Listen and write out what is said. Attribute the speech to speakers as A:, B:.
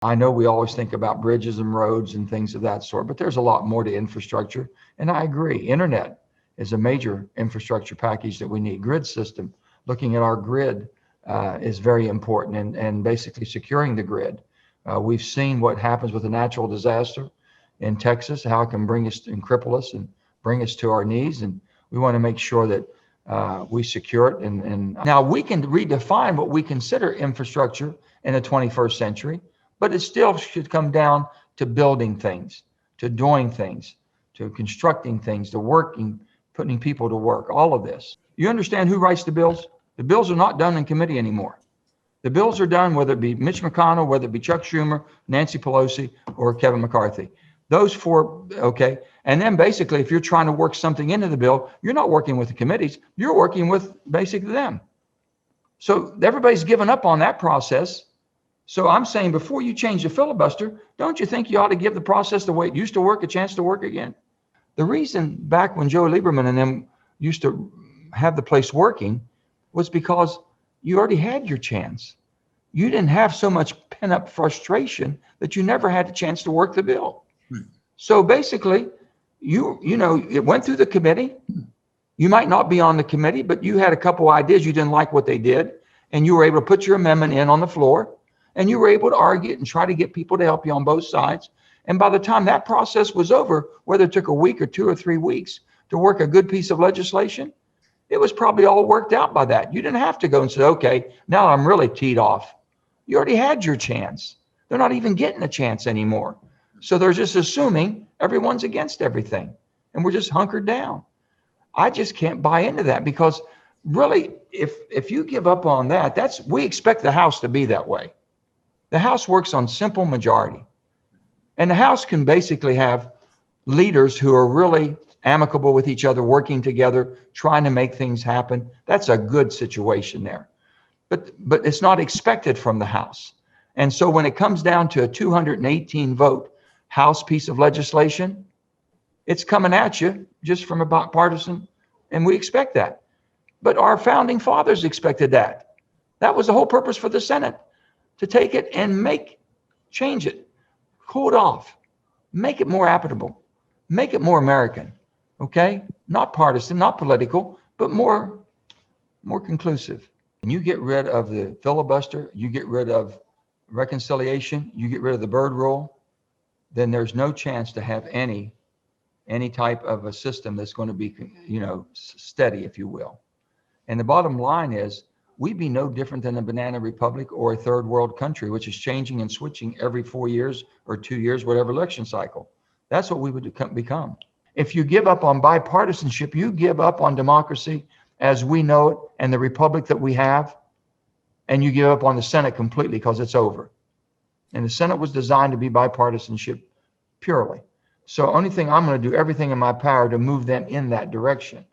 A: I know we always think about bridges and roads and things of that sort, but there's a lot more to infrastructure. And I agree, internet is a major infrastructure package that we need. Grid system, looking at our grid is very important, and basically securing the grid. We've seen what happens with a natural disaster in Texas, how it can bring us and cripple us and bring us to our knees. And we want to make sure that we secure it. And now we can redefine what we consider infrastructure in the 21st century, but it still should come down to building things, to doing things, to constructing things, to working, putting people to work, all of this. You understand who writes the bills? The bills are not done in committee anymore. The bills are done, whether it be Mitch McConnell, whether it be Chuck Schumer, Nancy Pelosi, or Kevin McCarthy. Those four, okay. And then basically, if you're trying to work something into the bill, you're not working with the committees, you're working with basically them. So everybody's given up on that process. So I'm saying, before you change the filibuster, don't you think you ought to give the process the way it used to work a chance to work again? The reason back when Joe Lieberman and them used to have the place working was because you already had your chance. You didn't have so much pent-up frustration that you never had a chance to work the bill. So basically, you know, it went through the committee. You might not be on the committee, but you had a couple ideas. You didn't like what they did, and you were able to put your amendment in on the floor, and you were able to argue it and try to get people to help you on both sides. And by the time that process was over, whether it took a week or 2 or 3 weeks to work a good piece of legislation, it was probably all worked out by that. You didn't have to go and say, okay, now I'm really teed off. You already had your chance. They're not even getting a chance anymore. So they're just assuming everyone's against everything, and we're just hunkered down. I just can't buy into that, because really, if you give up on that, we expect the House to be that way. The House works on simple majority, and the House can basically have leaders who are really amicable with each other, working together, trying to make things happen. That's a good situation there. But it's not expected from the House. And so when it comes down to a 218 vote House piece of legislation, it's coming at you just from a bipartisan, and we expect that. But our founding fathers expected that. That was the whole purpose for the Senate, to take it and change it, cool it off, make it more applicable, make it more American, okay? Not partisan, not political, but more conclusive. When you get rid of the filibuster, you get rid of reconciliation, you get rid of the Byrd rule, then there's no chance to have any type of a system that's going to be, steady, if you will. And the bottom line is, we'd be no different than a banana republic or a third world country, which is changing and switching every 4 years or 2 years, whatever election cycle. That's what we would become. If you give up on bipartisanship, you give up on democracy as we know it and the republic that we have, and you give up on the Senate completely, because it's over. And the Senate was designed to be bipartisanship purely. So only thing, I'm going to do everything in my power to move them in that direction.